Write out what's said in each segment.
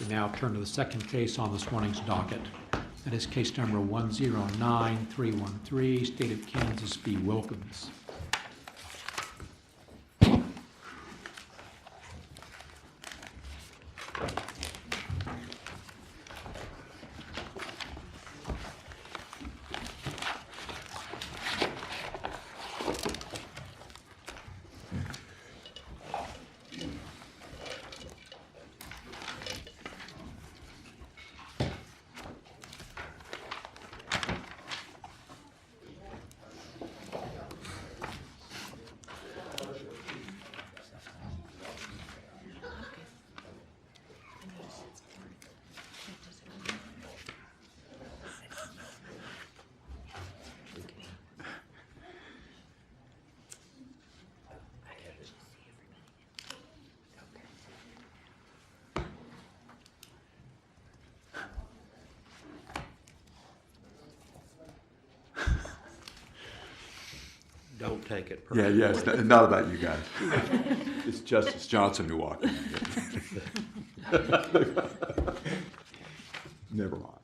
We now turn to the second case on this morning's docket. That is case number 109313, State of Kansas v. Wilkins. Don't take it Yeah, personally. yes, not about you guys. It's Justice Johnson who walked in. Never mind.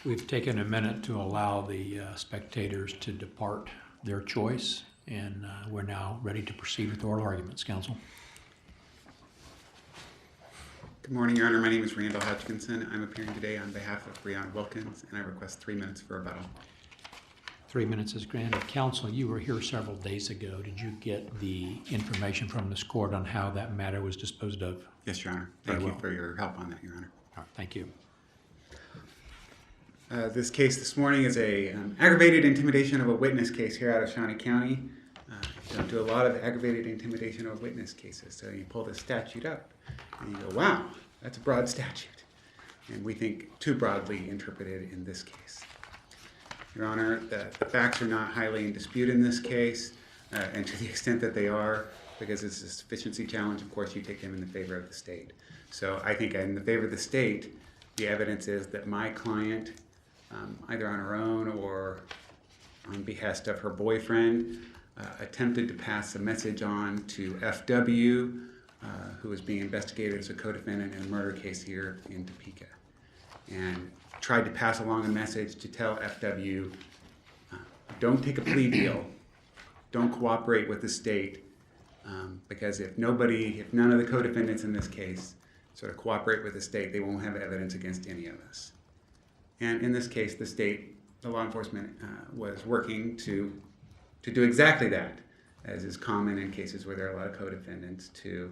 We've taken a minute to allow the spectators to depart their choice, and we're now ready to proceed with oral arguments. Counsel. Good morning, Your Honor. My name is Randall Hodgkinson. I'm appearing today on behalf of Breonna Wilkins, and I request 3 minutes for rebuttal. 3 minutes is granted. Counsel, you were here several days ago. Did you get the information from this court on how that matter was disposed of? Yes, Your Honor. Very Thank you well. for your help on that, Your Honor. All right, thank you. This case this morning is a aggravated intimidation of a witness case here out of Shawnee County. You don't do a lot of aggravated intimidation of witness cases, so you pull this statute up and you go, wow, that's a broad statute. And we think too broadly interpreted in this case. Your Honor, the facts are not highly in dispute in this case, and to the extent that they are, because it's a sufficiency challenge, of course, you take them in the favor of the state. So I think in the favor of the state, the evidence is that my client, either on her own or on behest of her boyfriend, attempted to pass a message on to FW, who is being investigated as a co-defendant in a murder case here in Topeka, and tried to pass along a message to tell FW, don't take a plea deal, don't cooperate with the state, because if none of the co-defendants in this case sort of cooperate with the state, they won't have evidence against any of us. And in this case, the state, the law enforcement, was working to do exactly that, as is common in cases where there are a lot of co-defendants, to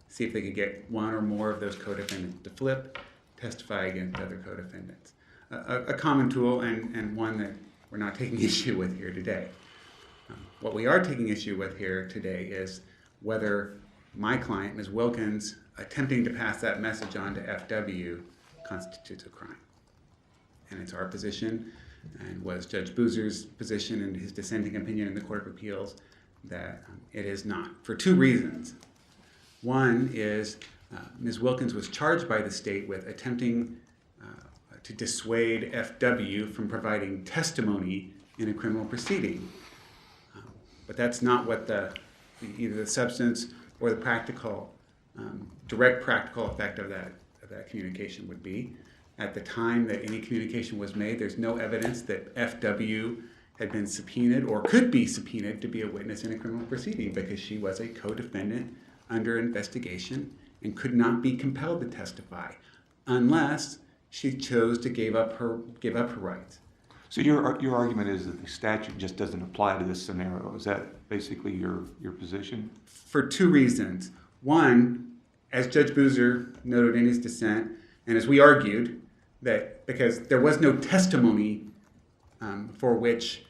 see if they could get one or more of those co-defendants to flip, testify against other co-defendants. A common tool and one that we're not taking issue with here today. What we are taking issue with here today is whether my client, Ms. Wilkins, attempting to pass that message on to FW constitutes a crime. And it's our position, and was Judge Boozer's position in his dissenting opinion in the Court of Appeals, that it is not, for two reasons. One is Ms. Wilkins was charged by the state with attempting to dissuade FW from providing testimony in a criminal proceeding. But that's not what either the substance or the practical, direct practical effect of that communication would be. At the time that any communication was made, there's no evidence that FW had been subpoenaed or could be subpoenaed to be a witness in a criminal proceeding, because she was a co-defendant under investigation and could not be compelled to testify unless she chose to give up her rights. So your argument is that the statute just doesn't apply to this scenario. Is that basically your position? For two reasons. One, as Judge Boozer noted in his dissent, and as we argued, that because there was no testimony for which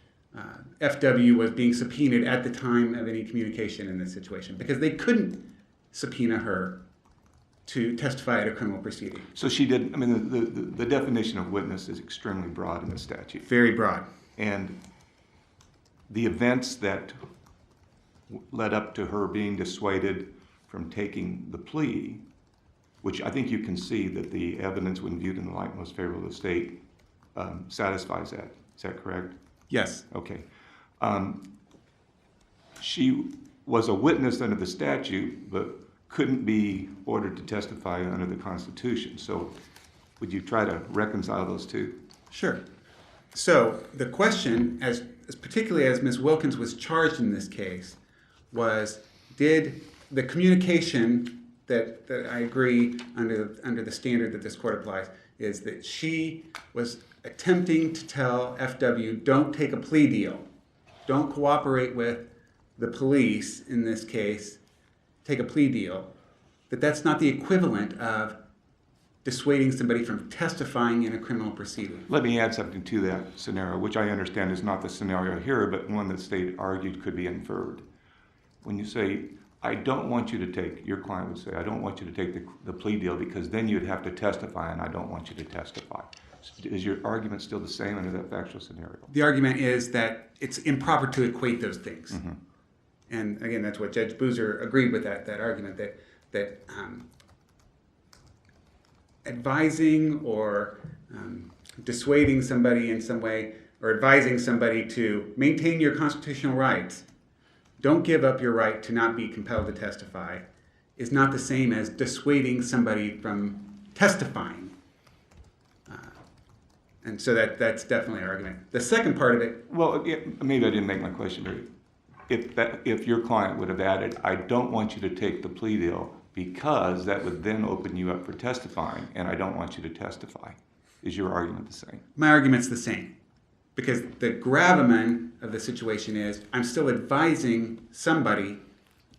FW was being subpoenaed at the time of any communication in this situation, because they couldn't subpoena her to testify at a criminal proceeding. So she didn't, I mean, the definition of witness is extremely broad in the statute. Very broad. And the events that led up to her being dissuaded from taking the plea, which I think you can see that the evidence, when viewed in the light most favorable to the state, satisfies that. Is that correct? Yes. Okay. She was a witness under the statute, but couldn't be ordered to testify under the Constitution. So would you try to reconcile those two? Sure. So the question, as particularly as Ms. Wilkins was charged in this case, was did the communication that I agree under the standard that this court applies is that she was attempting to tell FW, don't take a plea deal, don't cooperate with the police in this case, take a plea deal, that's not the equivalent of dissuading somebody from testifying in a criminal proceeding. Let me add something to that scenario, which I understand is not the scenario here, but one that the state argued could be inferred. When you say, I don't want you to take, your client would say, I don't want you to take the plea deal because then you'd have to testify and I don't want you to testify. Is your argument still the same under that factual scenario? The argument is that it's improper to equate those things. Mm-hmm. And again, that's what Judge Boozer agreed with that argument, that advising or dissuading somebody in some way or advising somebody to maintain your constitutional rights, don't give up your right to not be compelled to testify, is not the same as dissuading somebody from testifying. And so that's definitely an argument. The second part of it... Well, maybe I didn't make my question very... If your client would have added, I don't want you to take the plea deal because that would then open you up for testifying, and I don't want you to testify. Is your argument the same? My argument's the same. Because the gravamen of the situation is, I'm still advising somebody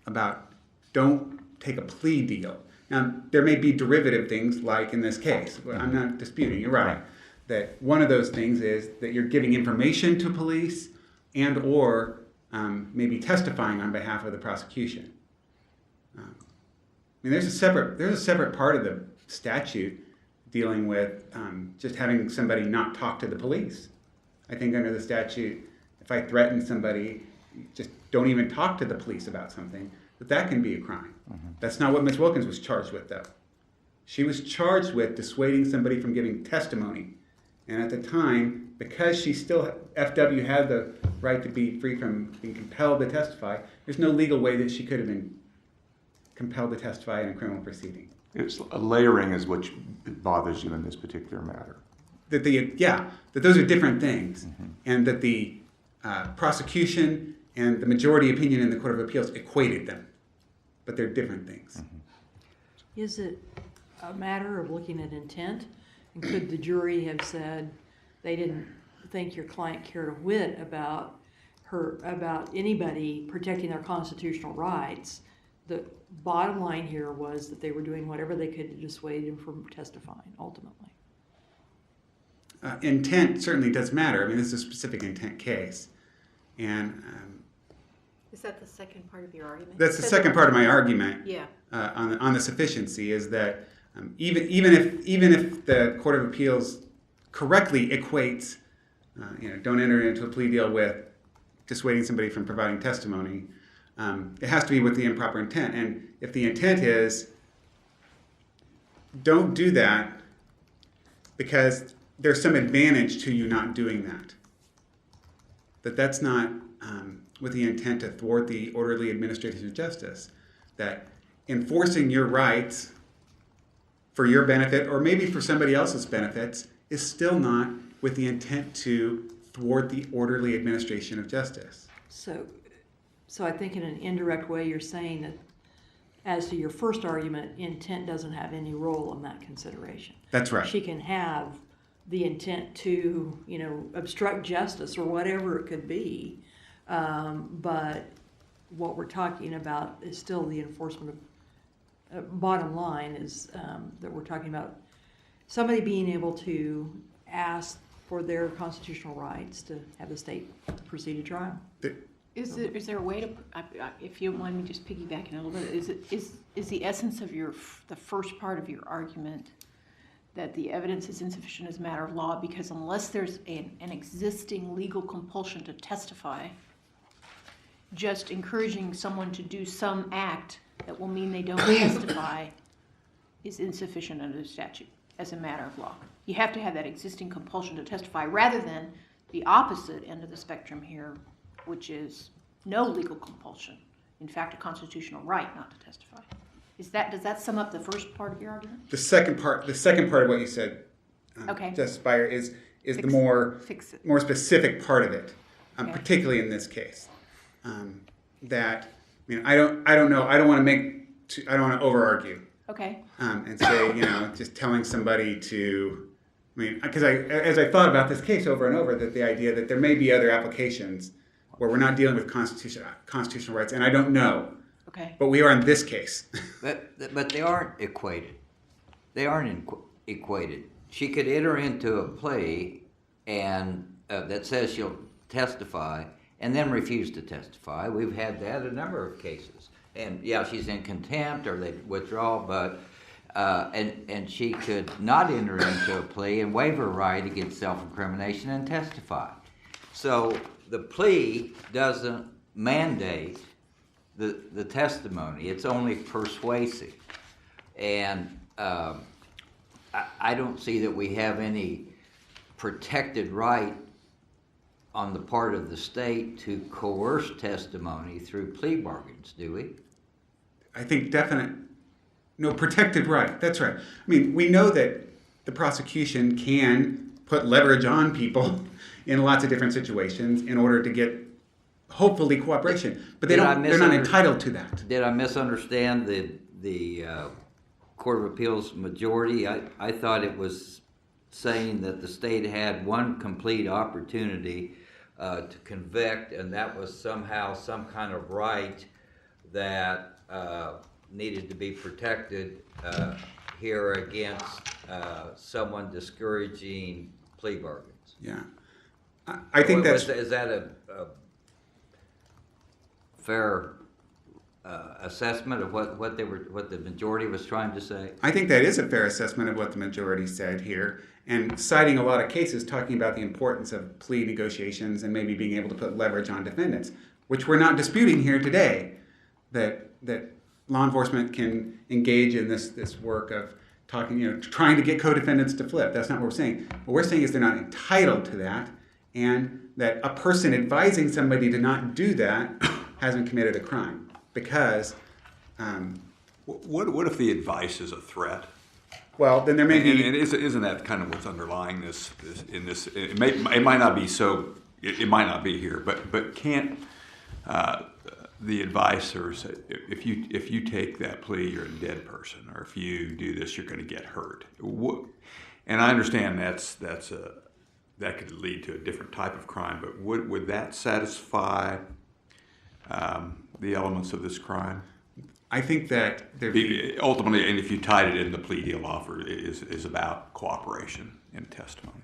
about don't take a plea deal. Now, there may be derivative things like in this case. I'm not disputing, you're right. That one of those things is that you're giving information to police and or maybe testifying on behalf of the prosecution. I mean, there's a separate part of the statute dealing with just having somebody not talk to the police. I think under the statute, if I threaten somebody, just don't even talk to the police about something, that can be a crime. Mm-hmm. That's not what Ms. Wilkins was charged with, though. She was charged with dissuading somebody from giving testimony. And at the time, because she still, FW had the right to be free from being compelled to testify, there's no legal way that she could have been compelled to testify in a criminal proceeding. It's layering is what bothers you in this particular matter. That those are different things, mm-hmm. and that the prosecution and the majority opinion in the Court of Appeals equated them, but they're different things. Mm-hmm. Is it a matter of looking at intent? And could the jury have said they didn't think your client cared a whit about anybody protecting their constitutional rights? The bottom line here was that they were doing whatever they could to dissuade him from testifying, ultimately. Intent certainly does matter. I mean, this is a specific intent case. And is that the second part of your argument? That's the second part of my argument. Yeah. On the sufficiency is that even if the Court of Appeals correctly equates, don't enter into a plea deal with dissuading somebody from providing testimony, it has to be with the improper intent. And if the intent is, don't do that because there's some advantage to you not doing that. That's not with the intent to thwart the orderly administration of justice. That enforcing your rights for your benefit or maybe for somebody else's benefits is still not with the intent to thwart the orderly administration of justice. So I think in an indirect way you're saying that as to your first argument, intent doesn't have any role in that consideration. That's right. She can have the intent to, obstruct justice or whatever it could be, but what we're talking about is still the enforcement of, bottom line is that we're talking about somebody being able to ask for their constitutional rights to have the state proceed to trial. Is there a way to, if you want me just piggybacking a little bit, is the essence of the first part of your argument that the evidence is insufficient as a matter of law because unless there's an existing legal compulsion to testify, just encouraging someone to do some act that will mean they don't testify is insufficient under the statute as a matter of law? You have to have that existing compulsion to testify rather than the opposite end of the spectrum here, which is no legal compulsion. In fact, a constitutional right not to testify. Does that sum up the first part of your argument? The second part of what you said, Okay. Justice Beyer, is the Fix- more fix it. more specific part of it, Okay. particularly in this case. That I don't know. I don't want to over argue Okay. and say just telling somebody to. Because as I thought about this case over and over, that the idea that there may be other applications where we're not dealing with constitutional rights, and I don't know, Okay. but we are in this case. But they aren't equated. They aren't equated. She could enter into a plea and that says she'll testify and then refuse to testify. We've had that a number of cases. And yeah, she's in contempt or they withdraw, but and she could not enter into a plea and waive her right against self-incrimination and testify. So the plea doesn't mandate the testimony. It's only persuasive. And I don't see that we have any protected right on the part of the state to coerce testimony through plea bargains, do we? I think protected right. That's right. We know that the prosecution can put leverage on people in lots of different situations in order to get, hopefully, cooperation. But they're not entitled to that. Did I misunderstand the Court of Appeals majority? I thought it was saying that the state had one complete opportunity to convict, and that was somehow some kind of right that needed to be protected here against someone discouraging plea bargains. Yeah. I think that's... Is that a fair assessment of what the majority was trying to say? I think that is a fair assessment of what the majority said here, and citing a lot of cases talking about the importance of plea negotiations and maybe being able to put leverage on defendants, which we're not disputing here today, that law enforcement can engage in this work of talking, trying to get co-defendants to flip. That's not what we're saying. What we're saying is they're not entitled to that, and that a person advising somebody to not do that hasn't committed a crime, because... What if the advice is a threat? Well, then there may be... And isn't that kind of what's underlying this? It might not be so. It might not be here, but can't the advisors, if you take that plea, you're a dead person, or if you do this, you're going to get hurt. And I understand that could lead to a different type of crime, but would that satisfy the elements of this crime? I think that Ultimately, and if you tied it in, the plea deal offer is about cooperation in testimony.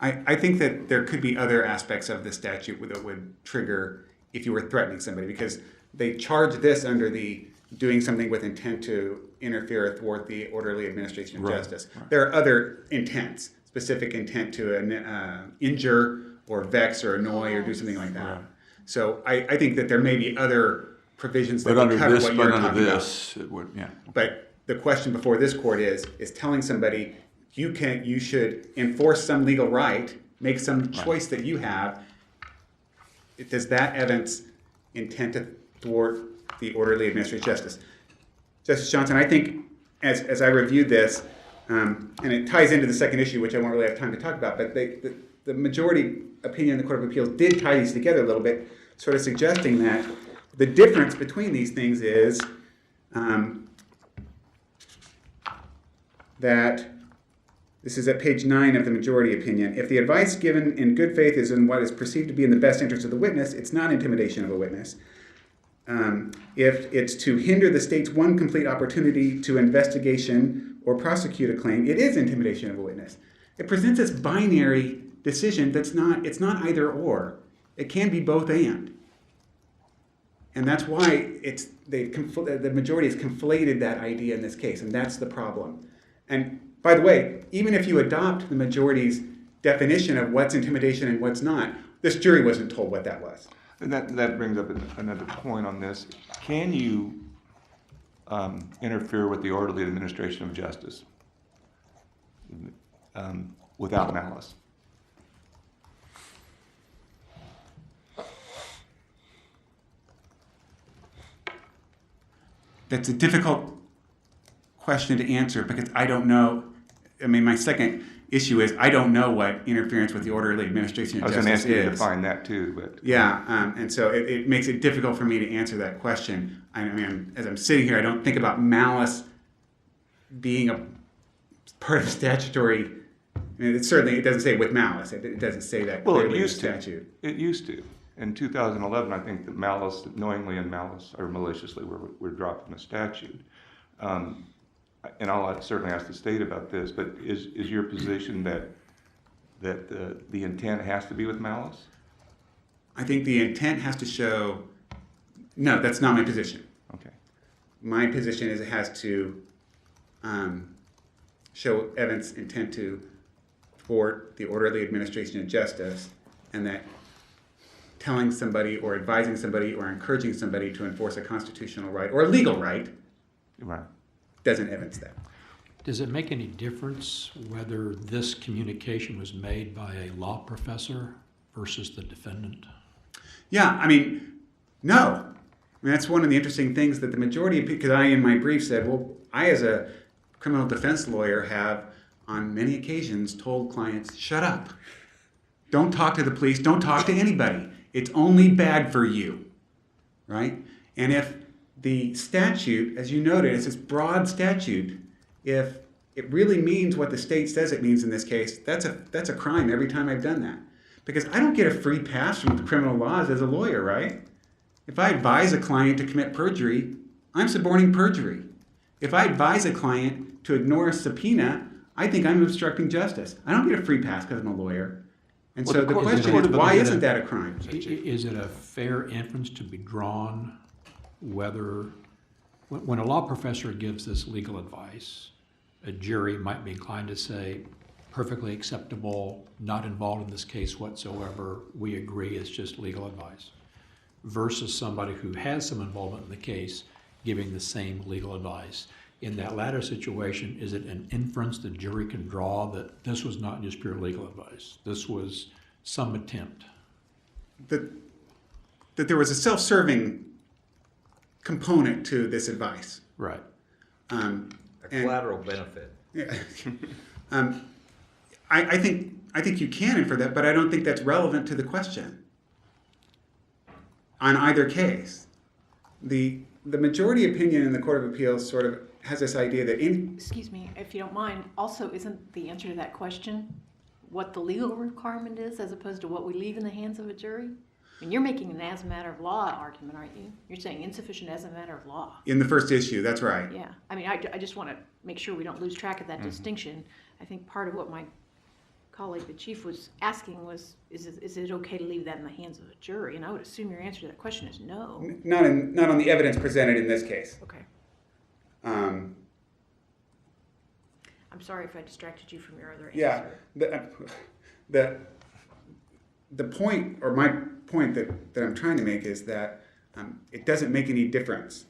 I think that there could be other aspects of the statute that would trigger if you were threatening somebody, because they charge this under the doing something with intent to interfere or thwart the orderly administration of justice. Right. There are other intents, specific intent to injure or vex or annoy or do something like that. Right. So I think that there may be other provisions that would cover what you're talking about. It would, yeah. But the question before this court is telling somebody you should enforce some legal right, make some choice that you have. Does that evidence intent to thwart the orderly administration of justice? Justice Johnson, I think as I reviewed this, and it ties into the second issue, which I won't really have time to talk about, but the majority opinion in the Court of Appeals did tie these together a little bit, sort of suggesting that the difference between these things is that, this is at page 9 of the majority opinion, if the advice given in good faith is in what is perceived to be in the best interest of the witness, it's not intimidation of a witness. If it's to hinder the state's one complete opportunity to investigation or prosecute a claim, it is intimidation of a witness. It presents this binary decision it's not either or. It can be both and. And that's why the majority has conflated that idea in this case, and that's the problem. And by the way, even if you adopt the majority's definition of what's intimidation and what's not, this jury wasn't told what that was. And that brings up another point on this. Can you interfere with the orderly administration of justice without malice? that's a difficult question to answer because I don't know. I mean, my second issue is I don't know what interference with the orderly administration I of was going to justice ask you to is. define that too, but. Yeah, and so it makes it difficult for me to answer that question. I mean, as I'm sitting here, I don't think about malice being a part of statutory. I mean, it doesn't say with malice. It doesn't say that Well, clearly it used in the to. statute. It used to. In 2011, I think that malice, knowingly and malice, or maliciously, were dropped from the statute. And I'll certainly ask the state about this, but is your position that the intent has to be with malice? I think the intent has to show. No, that's not my position. Okay. My position is it has to show evidence intent to thwart the orderly administration of justice, and that telling somebody or advising somebody or encouraging somebody to enforce a constitutional right or a legal right Right. doesn't evidence that. Does it make any difference whether this communication was made by a law professor versus the defendant? Yeah, I mean, no. I mean, that's one of the interesting things that the majority of people, because I in my brief said, well, I as a criminal defense lawyer have on many occasions told clients, shut up. Don't talk to the police. Don't talk to anybody. It's only bad for you, right? And if the statute, as you noted, it's this broad statute, if it really means what the state says it means in this case, that's a crime every time I've done that. Because I don't get a free pass from the criminal laws as a lawyer, right? If I advise a client to commit perjury, I'm suborning perjury. If I advise a client to ignore a subpoena, I think I'm obstructing justice. I don't get a free pass because I'm a lawyer. And Well, so the the court- question is is, it- why is it isn't a- that a crime? Is it a fair inference to be drawn whether, when a law professor gives this legal advice, a jury might be inclined to say, perfectly acceptable, not involved in this case whatsoever, we agree it's just legal advice, versus somebody who has some involvement in the case giving the same legal advice. In that latter situation, is it an inference the jury can draw that this was not just pure legal advice? This was some attempt? That there was a self-serving component to this advice. Right. A And- collateral benefit. Yeah. I think you can infer that, but I don't think that's relevant to the question. On either case, the majority opinion in the Court of Appeals sort of has this idea that Excuse me, if you don't mind, also isn't the answer to that question what the legal requirement is as opposed to what we leave in the hands of a jury? I mean, you're making an as a matter of law argument, aren't you? You're saying insufficient as a matter of law. in the first issue, that's right. Yeah, I mean, I just want to make sure we don't lose track of that distinction. I think part of what my colleague, the chief, was asking was, is it okay to leave that in the hands of a jury? And I would assume your answer to that question is no. Not on the evidence presented in this case. Okay. Um, I'm sorry if I distracted you from your other Yeah, answer. the point, or my point that I'm trying to make is that it doesn't make any difference.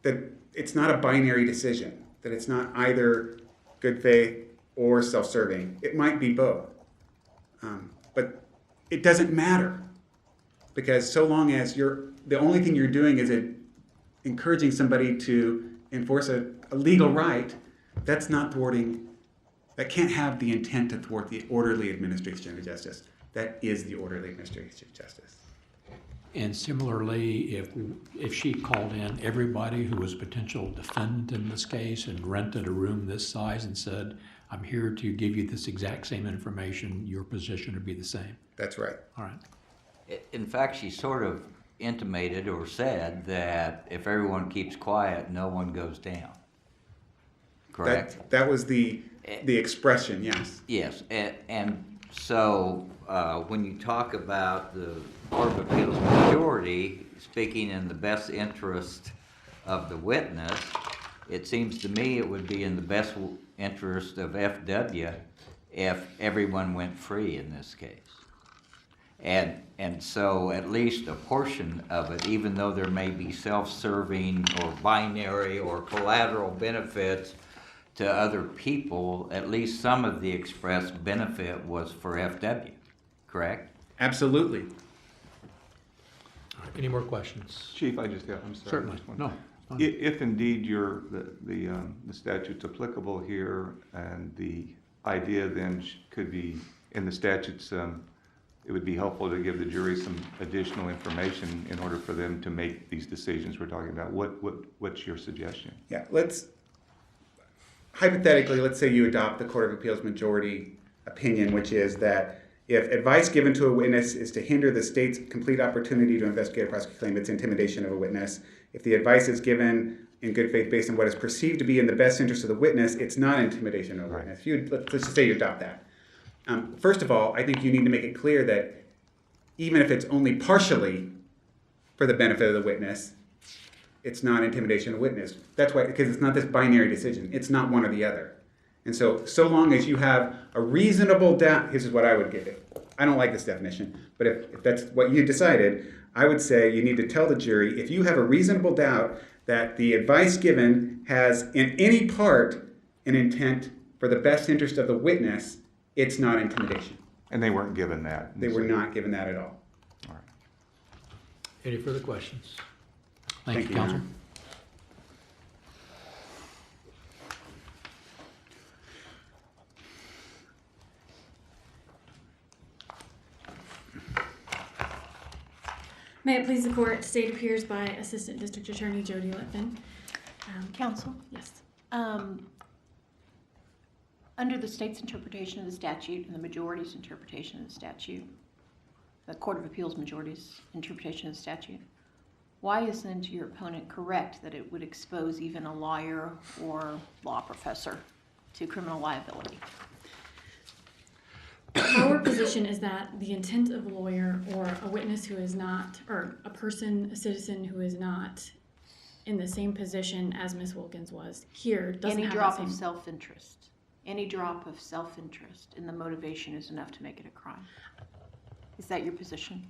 That it's not a binary decision, that it's not either good faith or self-serving. It might be both. But it doesn't matter, because so long as the only thing you're doing is encouraging somebody to enforce a legal right, that's not thwarting, that can't have the intent to thwart the orderly administration of justice. That is the orderly administration of justice. And similarly, if she called in everybody who was a potential defendant in this case and rented a room this size and said, I'm here to give you this exact same information, your position would be the same. That's right. All right. In fact, she sort of intimated or said that if everyone keeps quiet, no one goes down. Correct? That was the expression, yes. Yes, and so when you talk about the Court of Appeals majority speaking in the best interest of the witness, it seems to me it would be in the best interest of FW if everyone went free in this case. And so at least a portion of it, even though there may be self-serving or binary or collateral benefits to other people, at least some of the express benefit was for FW, correct? Absolutely. All right. Any more questions? Chief, I'm sorry. Certainly. just one. No. If indeed the statute's applicable here, and the idea then could be, in the statutes, it would be helpful to give the jury some additional information in order for them to make these decisions we're talking about. What's your suggestion? Yeah, hypothetically, let's say you adopt the Court of Appeals majority opinion, which is that if advice given to a witness is to hinder the state's complete opportunity to investigate a prosecute claim, it's intimidation of a witness. If the advice is given in good faith based on what is perceived to be in the best interest of the witness, it's not intimidation of a witness. Let's just say you adopt that. First of all, I think you need to make it clear that even if it's only partially for the benefit of the witness, it's not intimidation of a witness. That's why, because it's not this binary decision. It's not one or the other. And so long as you have a reasonable doubt, this is what I would give it. I don't like this definition, but if that's what you decided, I would say you need to tell the jury, if you have a reasonable doubt that the advice given has in any part an intent for the best interest of the witness, it's not intimidation. And they weren't given that. They were not given that at all. All right. Any further questions? Thank Thank you, you, Your counsel. Honor. May it please the court, state appears by Assistant District Attorney Jody Litvin. Counsel, Yes. under the state's interpretation of the statute and the majority's interpretation of the statute, the Court of Appeals majority's interpretation of the statute, why isn't your opponent correct that it would expose even a lawyer or law professor to criminal liability? Our position is that the intent of a lawyer or a witness who is not, or a person, a citizen who is not in the same position as Ms. Wilkins was here doesn't Any have drop that of same. self-interest, any drop of self-interest in the motivation is enough to make it a crime. Is that your position?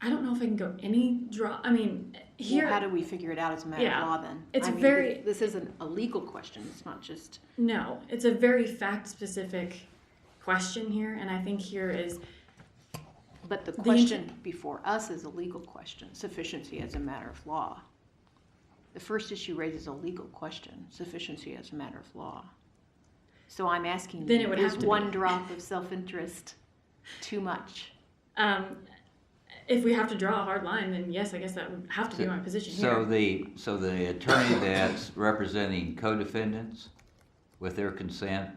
I don't know if I can go any draw. I mean, here. Well, how do we figure it out as a matter Yeah. of law then? It's I mean, very- This isn't a legal question, it's not just. No, it's a very fact-specific question here, and I think here is But the The question before us is a legal question, sufficiency as a matter of law. The first issue raises a legal question, sufficiency as a matter of law. So I'm asking Then you, it would is have to one be. drop of self-interest too much? if we have to draw a hard line, then yes, I guess that would have to be my position So here. the attorney that's representing co-defendants with their consent,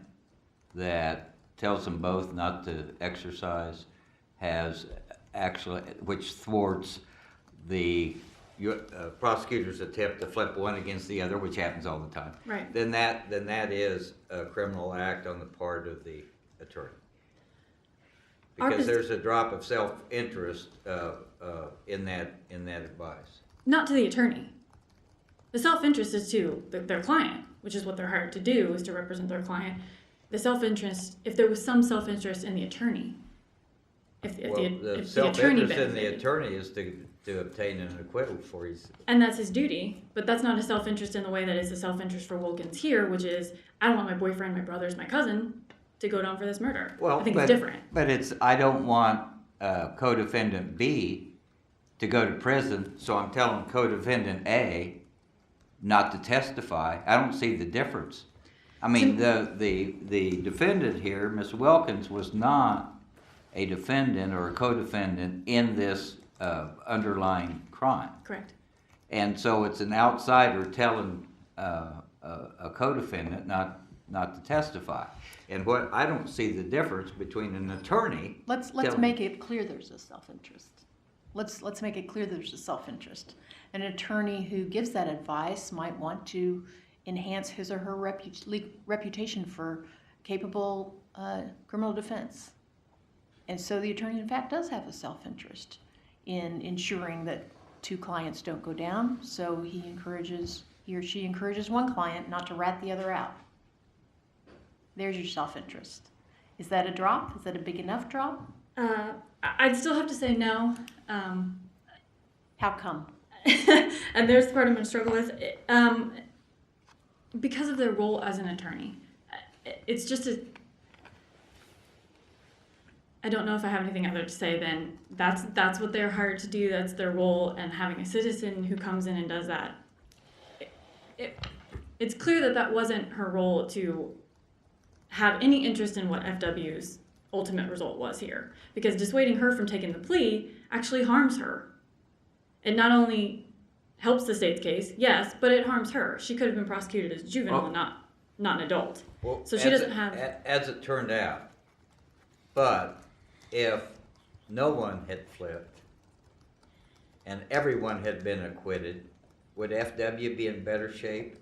that tells them both not to exercise, has actually, which thwarts the prosecutor's attempt to flip one against the other, which happens all the time. Right. Then that is a criminal act on the part of the attorney. Our Because pos- there's a drop of self-interest in that advice. Not to the attorney. The self-interest is to their client, which is what they're hired to do, is to represent their client. The self-interest, if there was some self-interest in the attorney, if Well, the the attorney self-interest in the benefited. attorney is to obtain an acquittal for his. And that's his duty, but that's not a self-interest in the way that is a self-interest for Wilkins here, which is, I don't want my boyfriend, my brothers, my cousin to go down for this murder. Well, I think but, it's different. But I don't want co-defendant B to go to prison, so I'm telling co-defendant A not to testify. I don't see the difference. I mean, the defendant here, Ms. Wilkins, was not a defendant or a co-defendant in this underlying crime. Correct. And so it's an outsider telling a co-defendant not to testify. And what I don't see the difference between an attorney. Let's telling- make it clear there's a self-interest. Let's make it clear there's a self-interest. An attorney who gives that advice might want to enhance his or her reputation for capable criminal defense. And so the attorney, in fact, does have a self-interest in ensuring that two clients don't go down. So he or she encourages one client not to rat the other out. There's your self-interest. Is that a drop? Is that a big enough drop? I'd still have to say no. How come? And there's the part I'm going to struggle with. Because of their role as an attorney. It's just I don't know if I have anything other to say than that's what they're hired to do. That's their role, and having a citizen who comes in and does that. It's clear that that wasn't her role to have any interest in what FW's ultimate result was here, because dissuading her from taking the plea actually harms her. It not only helps the state's case, yes, but it harms her. She could have been prosecuted as a juvenile, Well- not an adult. Well, So she as doesn't it- have- As it turned out, but if no one had flipped and everyone had been acquitted, would FW be in better shape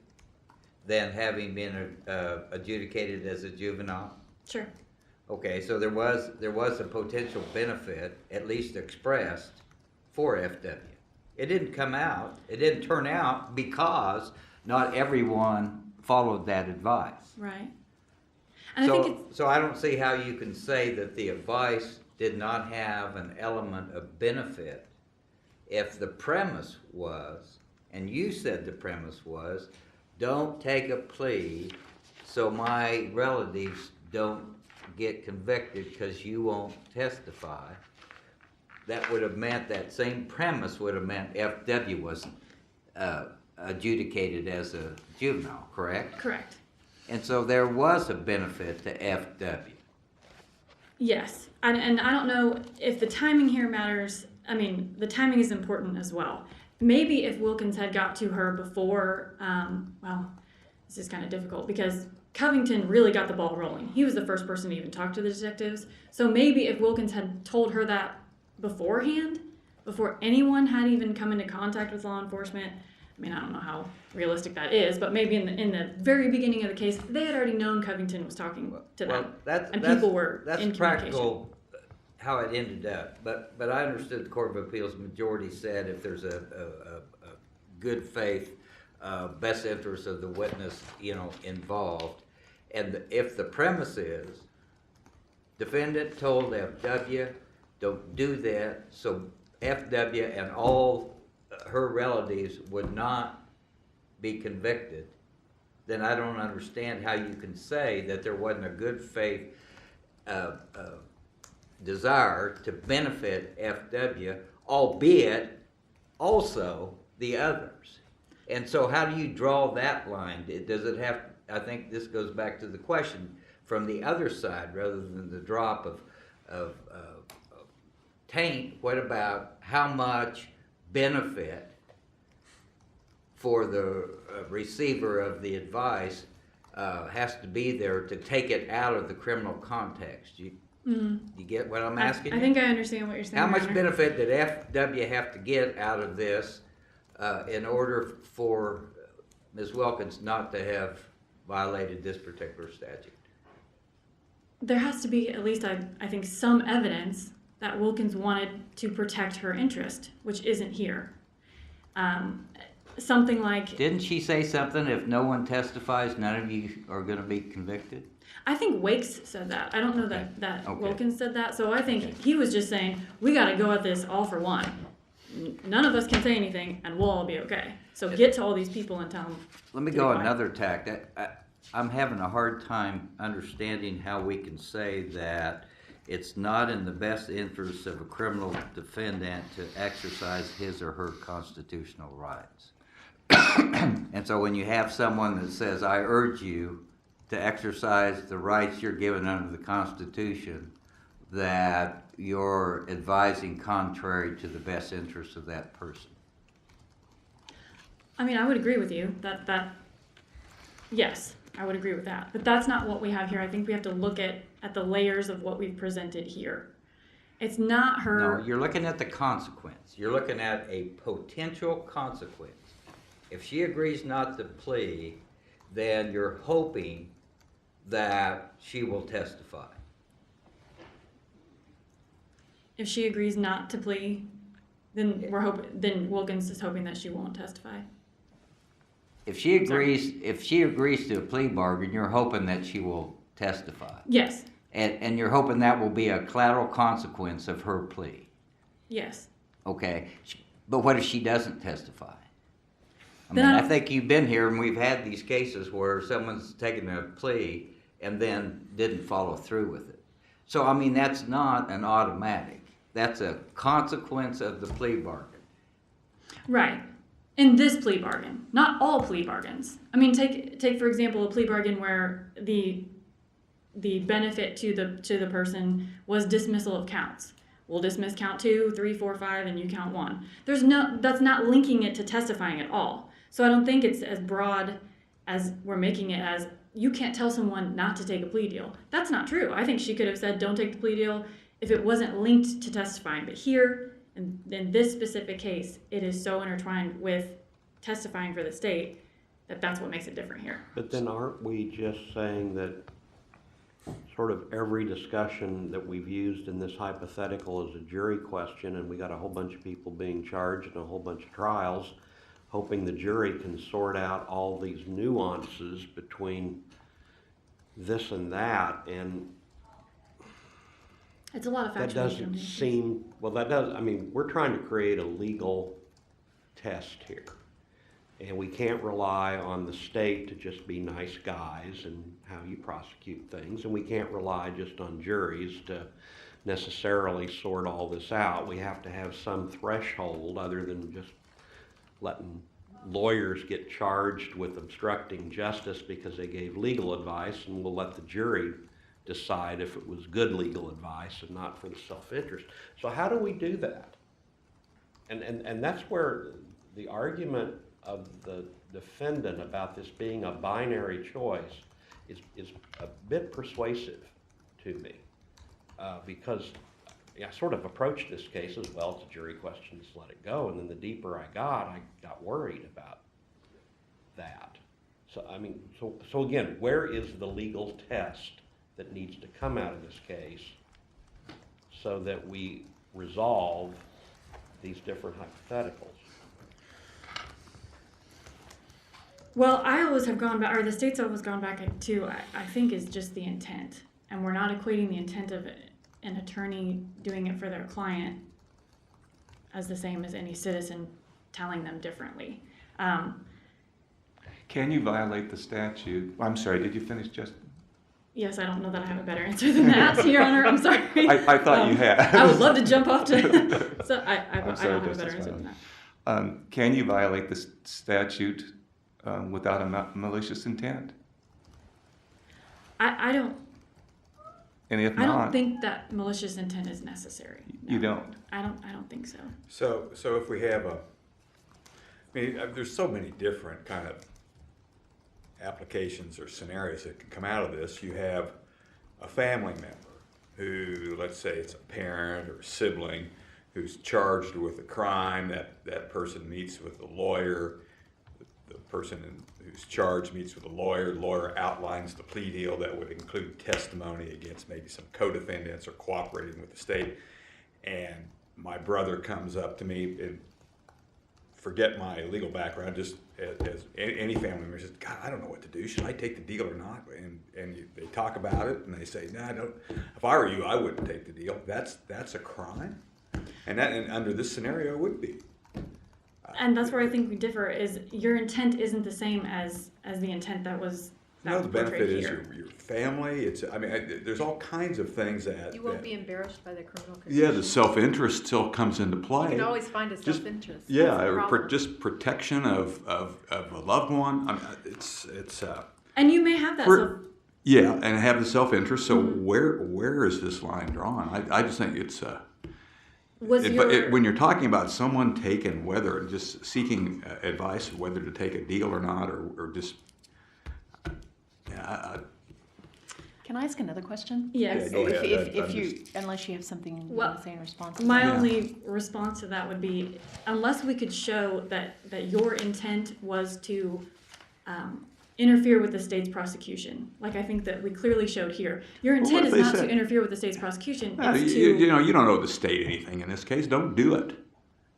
than having been adjudicated as a juvenile? Sure. Okay, so there was a potential benefit, at least expressed, for FW. It didn't turn out because not everyone followed that advice. Right. And I think it's So I don't see how you can say that the advice did not have an element of benefit if the premise was, and you said the premise was, don't take a plea so my relatives don't get convicted because you won't testify. That would have meant, that same premise would have meant FW wasn't adjudicated as a juvenile, correct? correct. And so there was a benefit to FW. Yes, and I don't know if the timing here matters. I mean, the timing is important as well. Maybe if Wilkins had got to her before, well, this is kind of difficult because Covington really got the ball rolling. He was the first person to even talk to the detectives. So maybe if Wilkins had told her that beforehand, before anyone had even come into contact with law enforcement, I mean, I don't know how realistic that is, but maybe in the very beginning of the case, they had already known Covington was talking to them, and people were that's in practical how it ended up. But I understood the Court of Appeals majority said if there's a good faith, best interest of the witness, involved, and if the premise is defendant told FW don't do that, so FW and all her relatives would not be convicted, then I don't understand how you can say that there wasn't a good faith desire to benefit FW, albeit also the others. And so how do you draw that line? Does it have, I think this goes back to the question from the other side rather than the drop of taint. What about how much benefit for the receiver of the advice has to be there to take it out of the criminal context? You get what I'm asking? I think I understand what you're saying. How much Your Honor. benefit did FW have to get out of this in order for Ms. Wilkins not to have violated this particular statute? There has to be at least, I think, some evidence that Wilkins wanted to protect her interest, which isn't here. Something like, Didn't she say something, if no one testifies, none of you are going to be convicted? I think Wakes said that. I don't know that Okay. Wilkins said that. So I think he was just saying, we got to go at this all for one. None of us can say anything, and we'll all be okay. So get to all these people and tell them. Let me to go be quiet. another tack. I'm having a hard time understanding how we can say that it's not in the best interest of a criminal defendant to exercise his or her constitutional rights. And so when you have someone that says, I urge you to exercise the rights you're given under the Constitution, that you're advising contrary to the best interest of that person. I mean, I would agree with you that yes, I would agree with that. But that's not what we have here. I think we have to look at the layers of what we've presented here. It's not her. No, you're looking at the consequence. You're looking at a potential consequence. If she agrees not to plea, then you're hoping that she will testify. If she agrees not to plea, then then Wilkins is hoping that she won't testify. If she agrees to a plea bargain, you're hoping that she will testify. Yes. And you're hoping that will be a collateral consequence of her plea. Yes. Okay. But what if she doesn't testify? I Then mean, I I don't- think you've been here and we've had these cases where someone's taken a plea and then didn't follow through with it. So, I mean, that's not an automatic. That's a consequence of the plea bargain. Right. In this plea bargain, not all plea bargains. I mean, take for example a plea bargain where the benefit to the person was dismissal of counts. We'll dismiss count 2, 3, 4, 5, and you count 1. That's not linking it to testifying at all. So I don't think it's as broad as we're making it as you can't tell someone not to take a plea deal. That's not true. I think she could have said don't take the plea deal if it wasn't linked to testifying. But here, in this specific case, it is so intertwined with testifying for the state that's what makes it different here. But then aren't we just saying that sort of every discussion that we've used in this hypothetical is a jury question, and we got a whole bunch of people being charged and a whole bunch of trials, hoping the jury can sort out all these nuances between this and that, and It's a lot of that factual doesn't seem, well, that does, I mean, we're trying to create a legal test here. And we can't rely on the state to just be nice guys and how you prosecute things. And we can't rely just on juries to necessarily sort all this out. We have to have some threshold other than just letting lawyers get charged with obstructing justice because they gave legal advice, and we'll let the jury decide if it was good legal advice and not for the self-interest. So how do we do that? And that's where the argument of the defendant about this being a binary choice is a bit persuasive to me, because I sort of approached this case as, well, it's a jury question, just let it go. And then the deeper I got worried about that. So, I mean, so again, where is the legal test that needs to come out of this case so that we resolve these different hypotheticals? Well, I always have gone back, or the state's always gone back to, I think, is just the intent. And we're not equating the intent of an attorney doing it for their client as the same as any citizen telling them differently. Can you violate the statute? I'm sorry, did you finish just? Yes, I don't know that I have a better answer than that, Your Honor. I'm sorry. I thought you had. I would love to jump off to. So I don't sorry, have a Justice better answer Wylie. than that. Can you violate the statute without a malicious intent? I don't. And if I not, don't think that malicious intent is necessary. you No. don't. I don't think so. So if we have I mean, there's so many different kind of applications or scenarios that can come out of this. You have a family member who, let's say it's a parent or a sibling, who's charged with a crime. That person meets with a lawyer. The person who's charged meets with a lawyer. The lawyer outlines the plea deal that would include testimony against maybe some co-defendants or cooperating with the state. And my brother comes up to me, and forget my legal background, just as any family member says, God, I don't know what to do. Should I take the deal or not? And they talk about it, and they say, no, I don't. If I were you, I wouldn't take the deal. That's a crime, and under this scenario, it would be. And that's where I think we differ. Is your intent isn't the same as the intent that was. No, the benefit portrayed is here. your family. There's all kinds of things that. You won't be embarrassed by the criminal conviction. Yeah, the self-interest still comes into play. You can always find a Just- self-interest. Yeah, That's the or problem. just protection of a loved one. I mean, it's And you may have that. yeah, and have the self-interest. So where is this line drawn? I just think it's when you're talking about someone taking just seeking advice of whether to take a deal or not, or just Can I ask another question? Yes. Yeah, go ahead. If you, unless you have something you Well, want to say in response to My that. only response to that would be, unless we could show that your intent was to interfere with the state's prosecution, like I think that we clearly showed here. Your Well, intent what is if not they to said- interfere with the state's prosecution. you, It's to you don't owe the state anything in this case. Don't do it.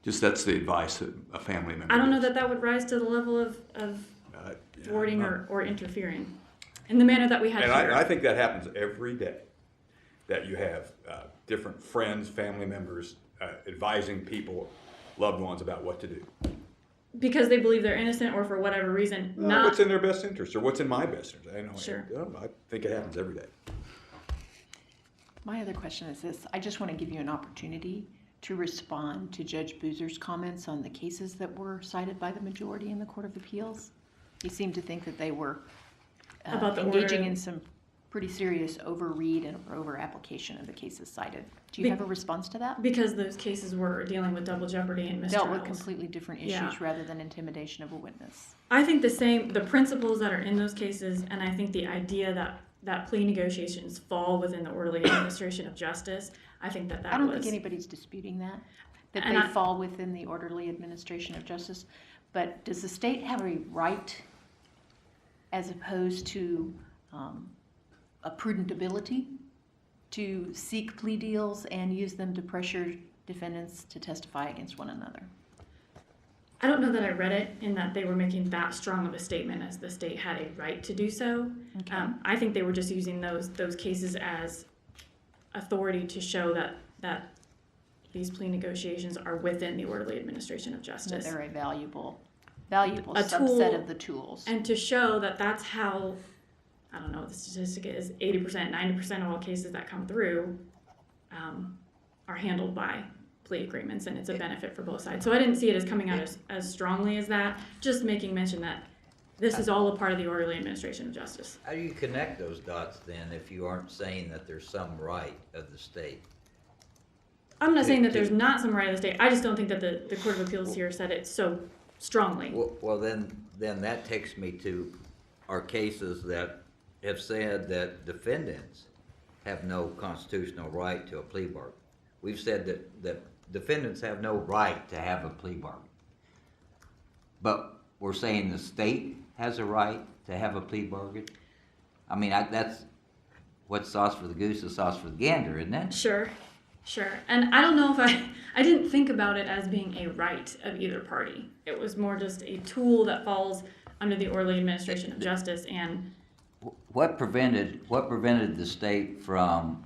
Just that's the advice that a family member. I don't know gives. that would rise to the level of Yeah, thwarting no. or interfering in the manner that we had And here. I think that happens every day, that you have different friends, family members advising people, loved ones about what to do. Because they believe they're innocent or for whatever reason, not. What's in their best interest or what's in my best interest. Sure. I think it happens every day. My other question is this. I just want to give you an opportunity to respond to Judge Boozer's comments on the cases that were cited by the majority in the Court of Appeals. He seemed to think that they were About the engaging order. in some pretty serious overread and over-application of the cases cited. Do you have a response to that? Because those cases were dealing with double jeopardy and mistrials. Dealt with completely different issues Yeah. rather than intimidation of a witness. I think the principles that are in those cases, and I think the idea that plea negotiations fall within the orderly administration of justice, I think that I don't was. think anybody's disputing that And they I- fall within the orderly administration of justice. But does the state have a right, as opposed to a prudent ability, to seek plea deals and use them to pressure defendants to testify against one another? I don't know that I read it in that they were making that strong of a statement as the state had a right to do so. Okay. I think they were just using those cases as authority to show that these plea negotiations are within the orderly administration of That justice. they're a valuable A subset tool- of the tools. And to show that that's how, I don't know what the statistic is, 80%, 90% of all cases that come through are handled by plea agreements, and it's a benefit for both sides. So I didn't see it as coming out as strongly as that, just making mention that this is all a part of the orderly administration of justice. How do you connect those dots then if you aren't saying that there's some right of the state? I'm not saying that there's not some right of the state, I just don't think that the Court of Appeals here said it so strongly. Well, then that takes me to our cases that have said that defendants have no constitutional right to a plea bargain. We've said that defendants have no right to have a plea bargain. But we're saying the state has a right to have a plea bargain? I mean, that's what's sauce for the goose is sauce for the gander, isn't it? Sure. And I don't know if I didn't think about it as being a right of either party. It was more just a tool that falls under the orderly administration of justice, and What prevented the state from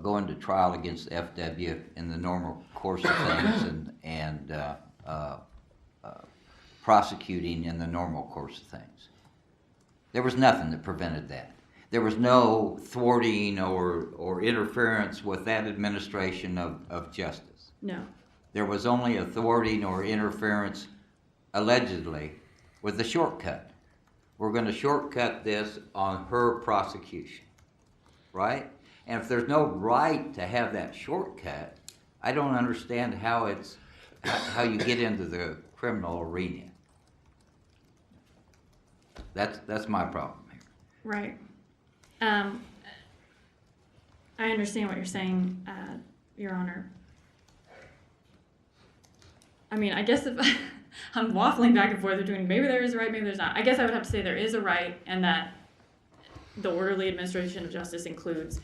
going to trial against FW in the normal course of things and prosecuting in the normal course of things? There was nothing that prevented that. There was no thwarting or interference with that administration of justice. no. There was only a thwarting or interference, allegedly, with the shortcut. We're going to shortcut this on her prosecution, right? And if there's no right to have that shortcut, I don't understand how you get into the criminal arena. That's my problem here. Right. I understand what you're saying, Your Honor. I mean, I guess if I'm waffling back and forth between maybe there is a right, maybe there's not. I guess I would have to say there is a right, and that the orderly administration of justice includes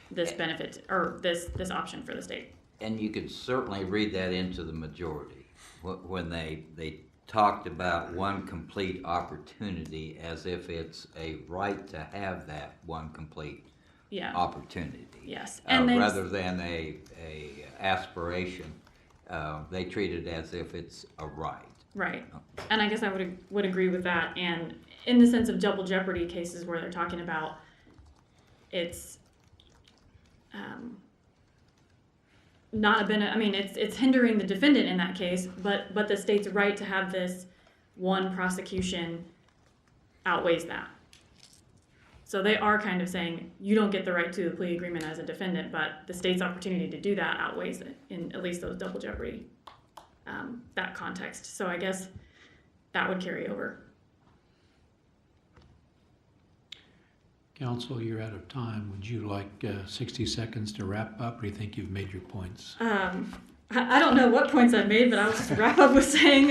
this benefit or this option for the state. And you could certainly read that into the majority when they talked about one complete opportunity as if it's a right to have that one complete Yeah. opportunity. Yes. And then rather than a aspiration, they treat it as if it's a right. right. And I guess I would agree with that. And in the sense of double jeopardy cases where they're talking about it's not a benefit. I mean, it's hindering the defendant in that case, but the state's right to have this one prosecution outweighs that. So they are kind of saying you don't get the right to the plea agreement as a defendant, but the state's opportunity to do that outweighs it in at least those double jeopardy that context. So I guess that would carry over. Counsel, you're out of time. Would you like 60 seconds to wrap up, or do you think you've made your points? I don't know what points I've made, but I'll just wrap up with saying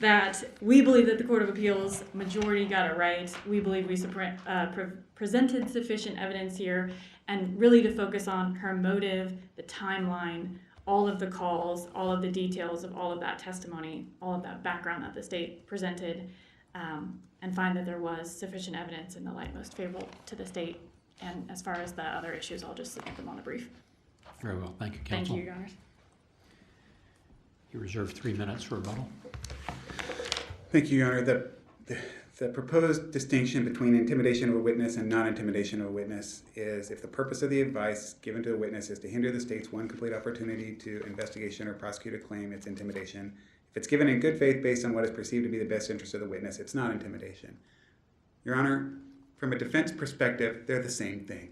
that we believe that the Court of Appeals majority got it right. We believe we presented sufficient evidence here, and really to focus on her motive, the timeline, all of the calls, all of the details of all of that testimony, all of that background that the state presented, and find that there was sufficient evidence in the light most favorable to the state. And as far as the other issues, I'll just submit them on a brief. Very well. Thank you, Thank Counsel. you, Your Honors. You reserve 3 minutes for rebuttal. Thank you, Your Honor. The proposed distinction between intimidation of a witness and non-intimidation of a witness is if the purpose of the advice given to a witness is to hinder the state's one complete opportunity to investigation or prosecute a claim, it's intimidation. If it's given in good faith based on what is perceived to be the best interest of the witness, it's not intimidation. Your Honor, from a defense perspective, they're the same thing.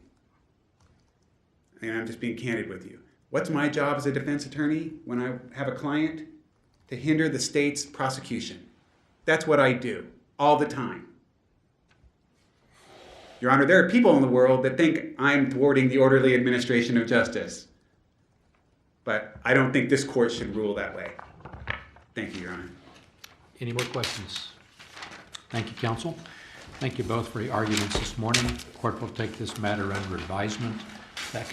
And I'm just being candid with you. What's my job as a defense attorney when I have a client? To hinder the state's prosecution. That's what I do, all the time. Your Honor, there are people in the world that think I'm thwarting the orderly administration of justice. But I don't think this court should rule that way. Thank you, Your Honor. Any more questions? Thank you, counsel. Thank you both for your arguments this morning. The court will take this matter under advisement. That